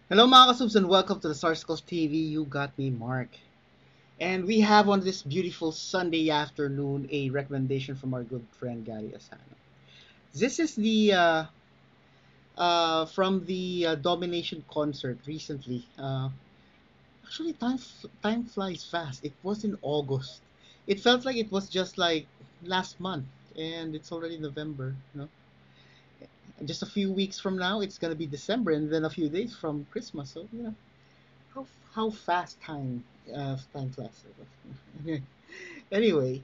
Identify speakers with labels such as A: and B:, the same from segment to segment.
A: Hello mga kasubs and welcome to the Sarscos TV. You got me, Mark. And we have on this beautiful Sunday afternoon a recommendation from our good friend Gary Asano. This is the from the Domination concert recently. Actually, time flies fast. It was in August. It felt like it was just like last month, and it's already November. And just a few weeks from now, it's gonna be December, and then a few days from Christmas. So how how fast time flies. Anyway,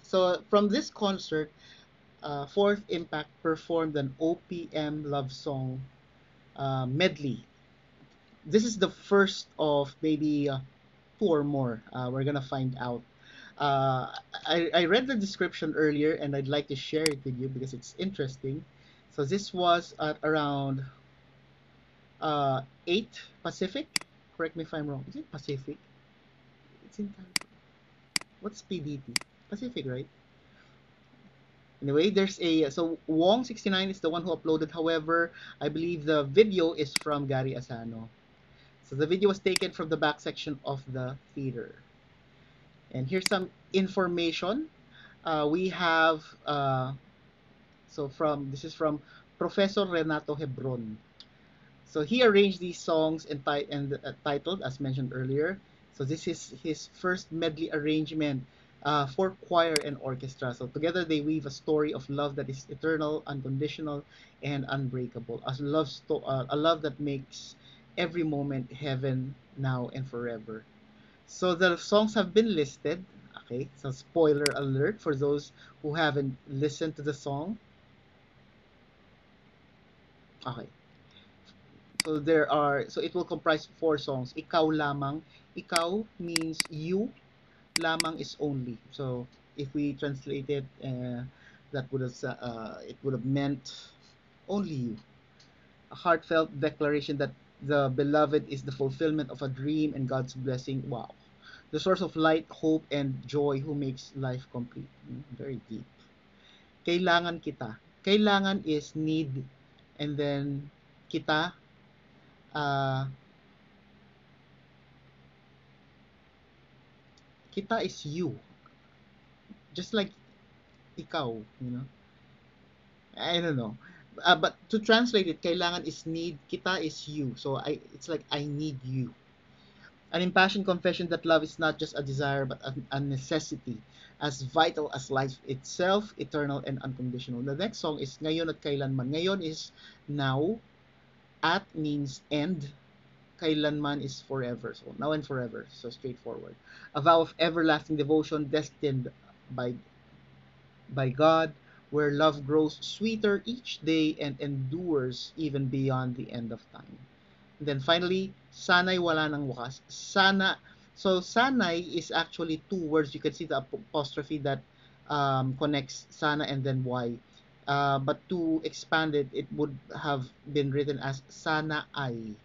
A: so from this concert, Fourth Impact performed an OPM love song medley. This is the first of maybe two or more. We're gonna find out. I read the description earlier and I'd like to share it with you because it's interesting. So this was at around 8 Pacific. Correct me if I'm wrong. Is it Pacific? It's in time. What's PDT? Pacific, right? Anyway, there's a so Wong69 is the one who uploaded. However, I believe the video is from Gary Asano. So the video was taken from the back section of the theater. And here's some information. We have from this is from Professor Renato Hebron. So he arranged these songs and titled as mentioned earlier. So this is his first medley arrangement for choir and orchestra. So together they weave a story of love that is eternal, unconditional, and unbreakable. A love that makes every moment heaven now and forever. So the songs have been listed. Okay, so spoiler alert for those who haven't listened to the song. Okay, so it will comprise four songs. Ikaw lamang. Ikaw means you, lamang is only. So if we translate it, it would have meant only you. A heartfelt declaration that the beloved is the fulfillment of a dream and God's blessing. Wow. The source of light, hope, and joy who makes life complete. Very deep. Kailangan kita. Kailangan is need, and then kita, uh, kita is you. Just like ikaw. I don't know. But to translate it, kailangan is need, kita is you. So it's like I need you. An impassioned confession that love is not just a desire but a necessity, as vital as life itself, eternal and unconditional. The next song is Ngayon at Kailanman. Ngayon is now, at means end, kailanman is forever. So now and forever. So straightforward. A vow of everlasting devotion destined by God, where love grows sweeter each day and endures even beyond the end of time. And then finally, sana'y wala ng wakas. Sana'y is actually two words. You can see the apostrophe that connects sana and then y. But to expand it, it would have been written as sana ay.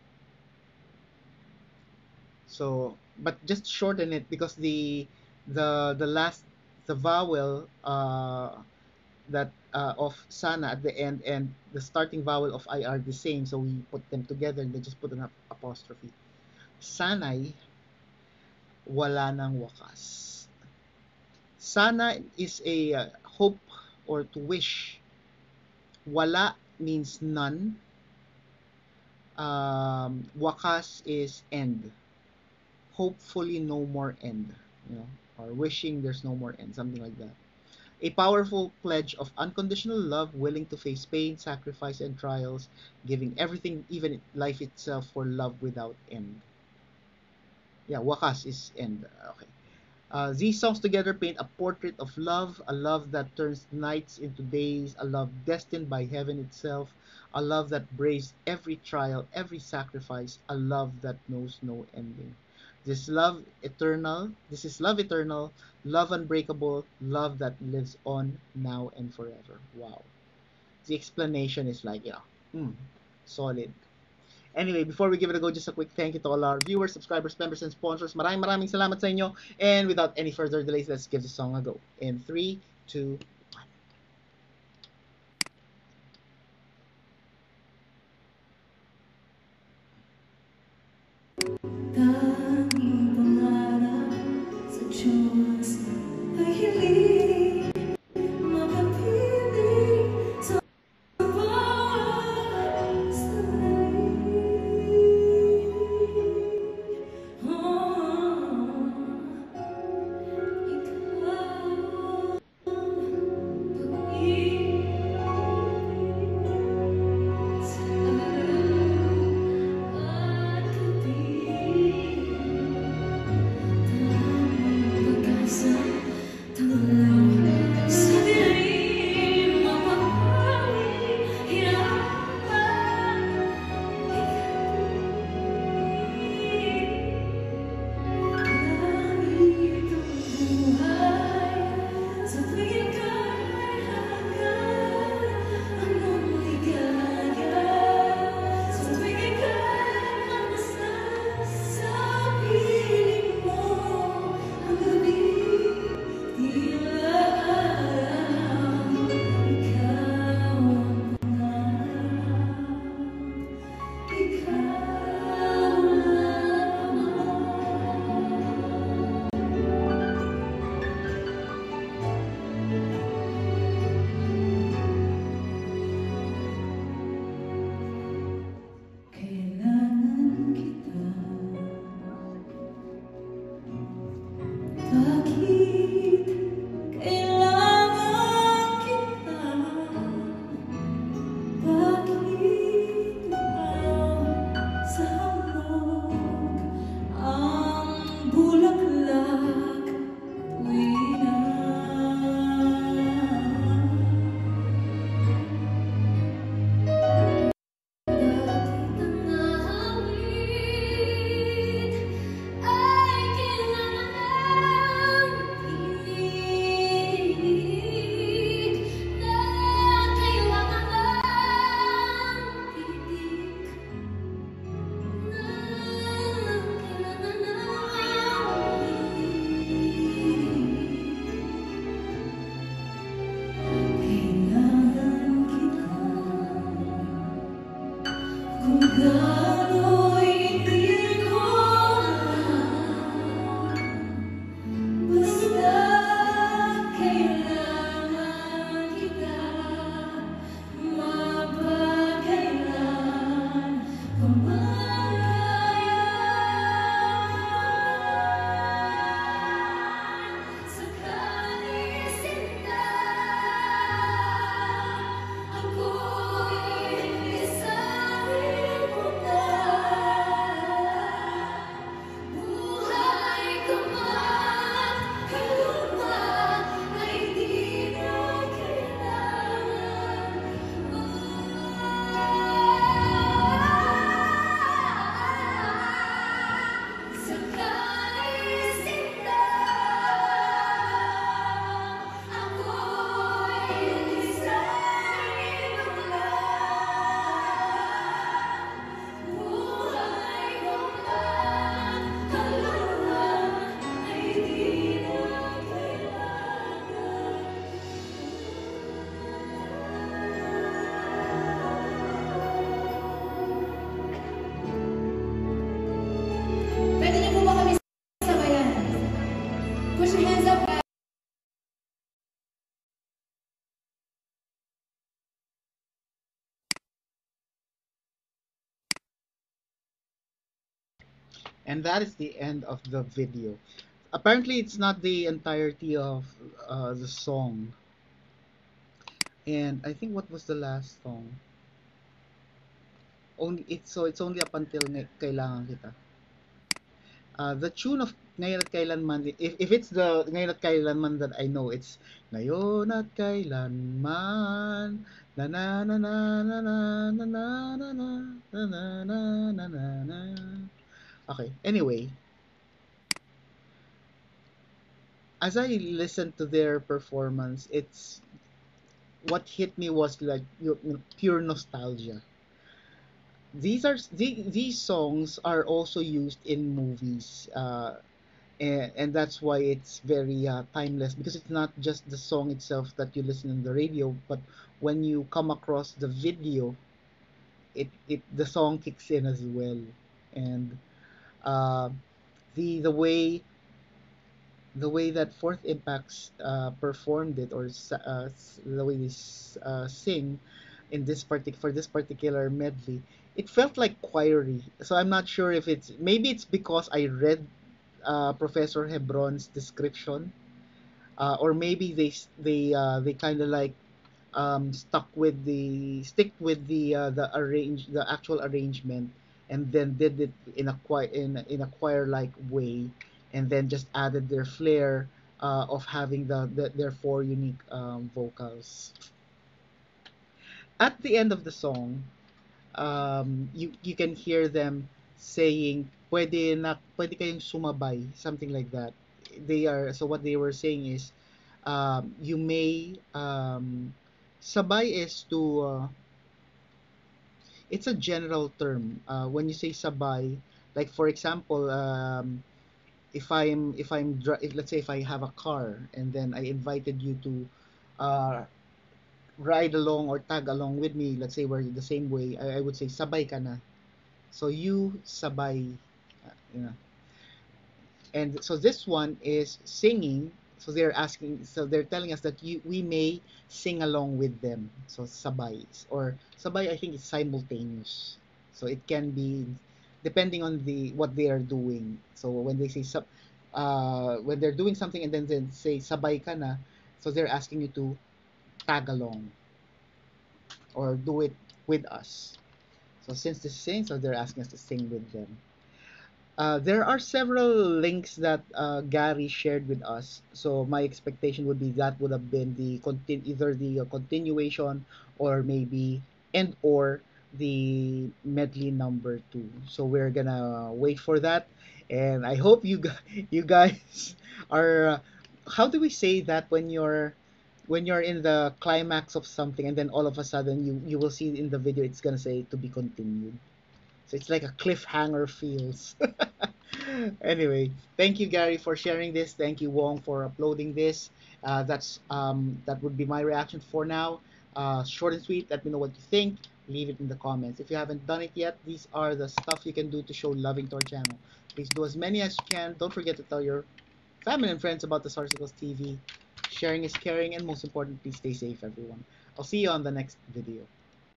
A: So, but just shorten it because the last the vowel that of sana at the end and the starting vowel of I are the same, so we put them together and then just put an apostrophe. Sana'y wala ng wakas. Sana is a hope or to wish. Wala means none. Wakas is end. Hopefully no more end. Or wishing there's no more end, something like that. A powerful pledge of unconditional love, willing to face pain, sacrifice, and trials, giving everything, even life itself, for love without end. Yeah, wakas is end. Okay. These songs together paint a portrait of love, a love that turns nights into days, a love destined by heaven itself, a love that braves every trial, every sacrifice, a love that knows no ending. This is love eternal, love unbreakable, love that lives on now and forever. Wow. The explanation is like, solid. Anyway, before we give it a go, just a quick thank you to all our viewers, subscribers, members, and sponsors. Maraming salamat sa inyo. And without any further delays, let's give the song a go. In 3, 2,
B: kung gaano'y di ko alam. Basta kailangan kita, mapagkailan pamalayan sa kanisinta. Ako'y isarin mo na, buhay ko man, kaluluwa ay di na kailangan. Sa kanisinta, ako'y isarin mo na, buhay ko man, kaluluwa ay di na kailangan. Pwede niyo po ba kami sabayan? Push your hands up, guys.
A: And that is the end of the video. Apparently, it's not the entirety of the song. And I think what was the last song? Only it's only up until kailangan kita. The tune of Ngayon at Kailanman, if it's the Ngayon at Kailanman that I know, it's Ngayon at Kailanman, na na na na na na na na na na na na na na na. Okay, anyway, as I listened to their performance, it's what hit me was like pure nostalgia. These songs are also used in movies, and that's why it's very timeless, because it's not just the song itself that you listen on the radio, but when you come across the video, it the song kicks in as well. And uh, the way that Fourth Impacts performed it, or the way they sing in for this particular medley, it felt like choiry. So I'm not sure if maybe it's because I read Professor Hebron's description, or maybe they kind of like stick with the actual arrangement, and then did it in a in a choir like way, and then just added their flair of having their four unique vocals. At the end of the song, you can hear them saying, pwede kayong sumabay, something like that. So what they were saying is, you may sabay is to it's a general term. When you say sabay, like for example, if let's say if I have a car and then I invited you to uh, ride along or tag along with me, let's say we're the same way, I would say sabay ka na. So you sabay, you know. And so this one is singing. So they're telling us that we may sing along with them. So sabay, or sabay, I think it's simultaneous. So it can be depending on what they are doing. So when they say when they're doing something and then they say sabay ka na, so they're asking you to tag along or do it with us. So since this is sing, so they're asking us to sing with them. There are several links that Gary shared with us. So my expectation would be that would have been either the continuation, or maybe and or the medley number 2. So we're gonna wait for that, and I hope you guys are. How do we say that when you're in the climax of something and then all of a sudden you will see in the video it's gonna say to be continued. So it's like a cliffhanger feels. Anyway, thank you, Gary, for sharing this. Thank you, Wong, for uploading this. That would be my reaction for now. Short and sweet. Let me know what you think. leave it in the comments. If you haven't done it yet, these are the stuff you can do to show loving to our channel. Please do as many as you can. Don't forget to tell your family and friends about the Sarsicles TV. Sharing is caring, and most importantly, stay safe, everyone. I'll see you on the next video.